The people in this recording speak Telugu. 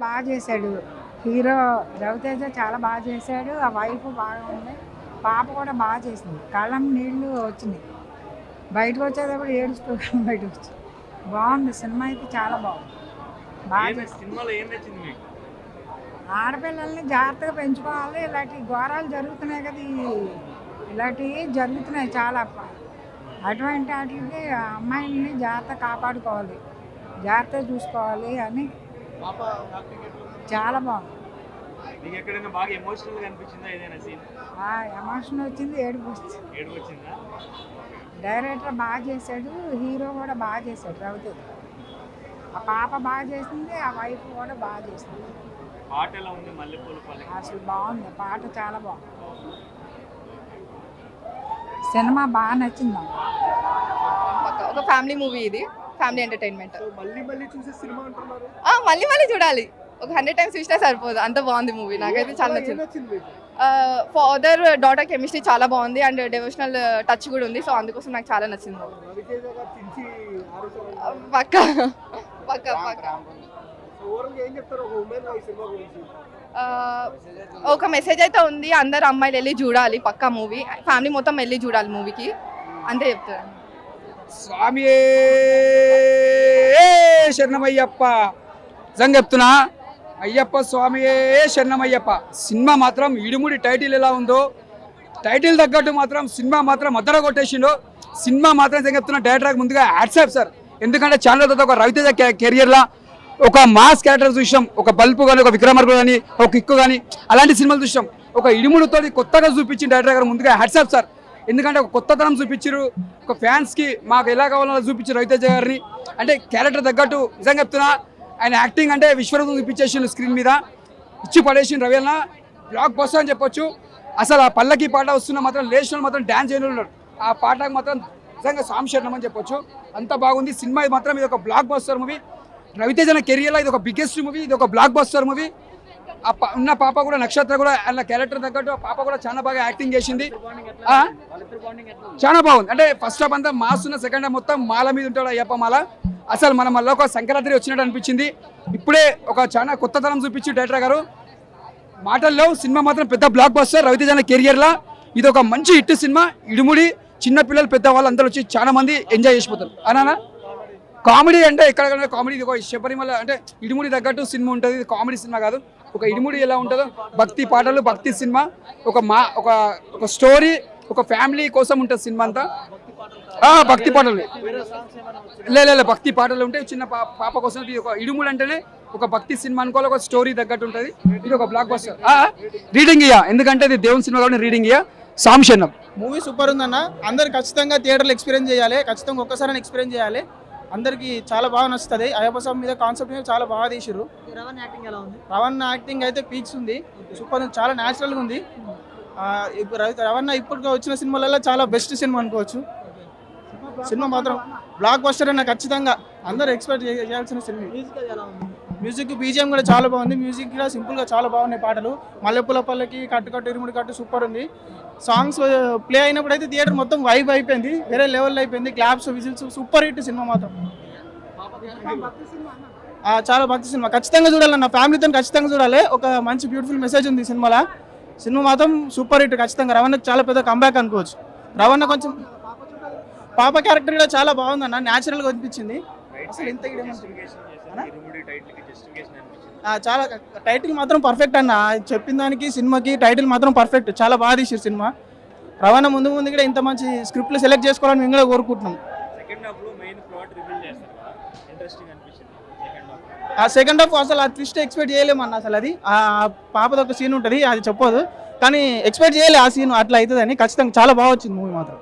బాగా చేశాడు హీరో రవితేజ, చాలా బాగా చేశాడు. ఆ వైఫ్ బాగా ఉంది, పాప కూడా బాగా చేసింది. కళ్ళం నీళ్లు వచ్చినాయి, బయటకు వచ్చేటప్పుడు ఏడుస్తూ బయటకు వచ్చి బాగుంది. సినిమా అయితే చాలా బాగుంది. బాగా సినిమాలో ఏం నచ్చింది మీకు? ఆడపిల్లల్ని జాగ్రత్తగా పెంచుకోవాలి. ఇలాంటి ఘోరాలు జరుగుతున్నాయి కదా, ఇలాంటివి జరుగుతున్నాయి చాలా. అటువంటి వాటికి అమ్మాయిని జాగ్రత్త కాపాడుకోవాలి, జాగ్రత్తగా చూసుకోవాలి అని చాలా బాగుంది. మీకు ఎక్కడైనా బాగా ఎమోషనల్గా అనిపించిందా ఏదైనా సీన్? ఎమోషన్ వచ్చింది, ఏడుపు వచ్చింది. ఏడుపు వచ్చిందా? డైరెక్టర్ బాగా చేశాడు, హీరో కూడా బాగా చేశాడు రవితేజ. ఆ పాప బాగా చేసింది, ఆ వైఫ్ కూడా బాగా చేసింది. పాట ఎలా ఉంది? మల్లెపూలు పల్లకి అసలు బాగుంది, పాట చాలా బాగుంది. సినిమా బాగా నచ్చింది. ఒక ఫ్యామిలీ మూవీ, ఇది ఫ్యామిలీ ఎంటర్టైన్మెంట్. మళ్ళీ మళ్ళీ చూసే సినిమా అంటున్నారు. మళ్ళీ మళ్ళీ చూడాలి, ఒక 100 times చూసినా సరిపోదు, అంత బాగుంది మూవీ. నాకైతే చాలా నచ్చింది. ఫాదర్ డాటర్ కెమిస్ట్రీ చాలా బాగుంది అండ్ డివోషనల్ టచ్ కూడా ఉంది, సో అందుకోసం నాకు చాలా నచ్చింది. పక్క పక్క పక్క ఒక మెసేజ్ అయితే ఉంది, అందరు అమ్మాయిలు వెళ్ళి చూడాలి పక్కా మూవీ. ఫ్యామిలీ మొత్తం వెళ్ళి చూడాలి మూవీకి, అంతే చెప్తారు. స్వామి శరణమయ్యప్ప, నిజంగా చెప్తున్నా, అయ్యప్ప స్వామి శరణమయ్యప్ప. సినిమా మాత్రం ఇడుముడి టైటిల్ ఎలా ఉందో, టైటిల్ తగ్గట్టు మాత్రం సినిమా మాత్రం అద్దర కొట్టేసిండు. సినిమా మాత్రం నిజంగా చెప్తున్నా, డైరెక్టర్ ముందుగా హ్యాట్సాప్ సార్. ఎందుకంటే ఛానల్ తర్వాత ఒక రవితేజ కెరియర్లా ఒక మాస్ క్యారెక్టర్ చూసాం, ఒక బల్పు కానీ, ఒక విక్రమార్కుడు కానీ, ఒక కిక్కు కానీ, అలాంటి సినిమాలు చూసాం. ఒక ఇడుముడితో కొత్తగా చూపించిన డైరెక్టర్ గారు ముందుగా హ్యాట్సాప్ సార్. ఎందుకంటే ఒక కొత్తతనం చూపించారు, ఒక ఫ్యాన్స్కి మాకు ఎలా కావాలో చూపించారు రవితేజ గారిని. అంటే క్యారెక్టర్ తగ్గట్టు నిజంగా చెప్తున్నా, ఆయన యాక్టింగ్ అంటే విశ్వరూపం చూపించేసిండు స్క్రీన్ మీద, ఇచ్చి పడేసిండు రవి అన్న. బ్లాక్ బస్టర్ అని చెప్పొచ్చు. అసలు ఆ పల్లకి పాట వస్తున్న మాత్రం లేచిన మాత్రం డ్యాన్స్ చేయడం ఉన్నాడు, ఆ పాటకు మాత్రం నిజంగా సాంశరణం అని చెప్పొచ్చు. అంత బాగుంది సినిమా మాత్రం. ఇది ఒక బ్లాక్ బస్టర్ మూవీ, రవితేజ కెరియర్లో ఇది ఒక బిగ్గెస్ట్ మూవీ, ఇది ఒక బ్లాక్ బస్టర్ మూవీ. ఉన్న పాప కూడా నక్షత్ర కూడా అలా క్యారెక్టర్ తగ్గట్టు ఆ పాప కూడా చాలా బాగా యాక్టింగ్ చేసింది, చాలా బాగుంది. అంటే ఫస్ట్ హాఫ్ అంతా మాస్ ఉన్న, సెకండ్ హాఫ్ మొత్తం మాల మీద ఉంటాడు అయ్యప్ప మాల. అసలు మన మళ్ళీ ఒక సంక్రాంతి వచ్చినట్టు అనిపించింది. ఇప్పుడే ఒక చాలా కొత్తతనం చూపించి డైరెక్టర్ గారు. మాటల్లో సినిమా మాత్రం పెద్ద బ్లాక్ బస్టర్ రవితేజ కెరియర్లో. ఇది ఒక మంచి హిట్ సినిమా. ఇడుముడి చిన్నపిల్లలు పెద్దవాళ్ళు అందరూ వచ్చి చాలా మంది ఎంజాయ్ చేసిపోతారు. అనా కామెడీ అంటే ఎక్కడ కామెడీ, ఇది ఒక శబరిమల అంటే ఇడుముడి తగ్గట్టు సినిమా ఉంటుంది. ఇది కామెడీ సినిమా కాదు. ఒక ఇడుముడి ఎలా ఉంటుందో భక్తి పాటలు, భక్తి సినిమా, ఒక స్టోరీ, ఒక ఫ్యామిలీ కోసం ఉంటుంది సినిమా అంతా. భక్తి పాటలు లేదు, భక్తి పాటలు ఉంటాయి. చిన్న పాప కోసం. ఇది ఒక ఇడుముడి అంటేనే ఒక భక్తి సినిమా అనుకోవాలి, ఒక స్టోరీ తగ్గట్టు ఉంటుంది. ఇది ఒక బ్లాక్ బస్టర్. రీడింగ్ ఇయ్యా, ఎందుకంటే ఇది దేవుని సినిమా కాబట్టి రీడింగ్ ఇయ్యా. సాంశరణం మూవీ సూపర్ ఉందన్న. అందరు ఖచ్చితంగా థియేటర్లో ఎక్స్పీరియన్స్ చేయాలి, ఖచ్చితంగా ఒక్కసారి ఎక్స్పీరియన్స్ చేయాలి. అందరికి చాలా బాగా నచ్చుతుంది. అయ్యప్ప స్వామి మీద కాన్సెప్ట్ మీద చాలా బాగా తీసిర్రు. రవణ యాక్టింగ్ అయితే పీక్స్ ఉంది, సూపర్, చాలా న్యాచురల్గా ఉంది. రవణ ఇప్పటికే వచ్చిన సినిమాలలో చాలా బెస్ట్ సినిమా అనుకోవచ్చు. సినిమా మాత్రం బ్లాక్ బస్టర్ అన్న, ఖచ్చితంగా అందరూ ఎక్స్పెక్ట్ చేయాల్సిన సినిమా. మ్యూజిక్ బీజిఎం కూడా చాలా బాగుంది. మ్యూజిక్ కూడా సింపుల్గా చాలా బాగున్నాయి పాటలు. మల్లెపూల పల్లకి, కట్టు ఇరుముడి కట్టు సూపర్ ఉంది. సాంగ్స్ ప్లే అయినప్పుడు అయితే థియేటర్ మొత్తం వైబ్ అయిపోయింది, వేరే లెవెల్లో అయిపోయింది. Claps, whistles, super hit cinema మాత్రం. చాలా భక్తి సినిమా, ఖచ్చితంగా చూడాలన్న, ఫ్యామిలీతో ఖచ్చితంగా చూడాలి. ఒక మంచి బ్యూటిఫుల్ మెసేజ్ ఉంది సినిమాలో. సినిమా మాత్రం సూపర్ హిట్ ఖచ్చితంగా. రవణకి చాలా పెద్ద కంబ్యాక్ అనుకోవచ్చు. రవణ కొంచెం పాప క్యారెక్టర్ కూడా చాలా బాగుందన్న, న్యాచురల్గా అనిపించింది. అసలు ఇంత చాలా టైటిల్ మాత్రం పర్ఫెక్ట్ అన్న, చెప్పిన దానికి సినిమాకి టైటిల్ మాత్రం పర్ఫెక్ట్, చాలా బాగా తీసారు సినిమా. రవాణా ముందు కూడా ఇంత మంచి స్క్రిప్ట్లు సెలెక్ట్ చేసుకోవాలని మేము కూడా కోరుకుంటున్నాం. ఆ సెకండ్ హాఫ్ అసలు ఆ ట్విస్ట్ ఎక్స్పెక్ట్ చేయలేమన్న. అసలు అది ఆ పాపది ఒక సీన్ ఉంటుంది, అది చెప్పదు, కానీ ఎక్స్పెక్ట్ చేయలే ఆ సీన్ అట్లా అవుతుందని. ఖచ్చితంగా చాలా బాగా వచ్చింది మూవీ మాత్రం.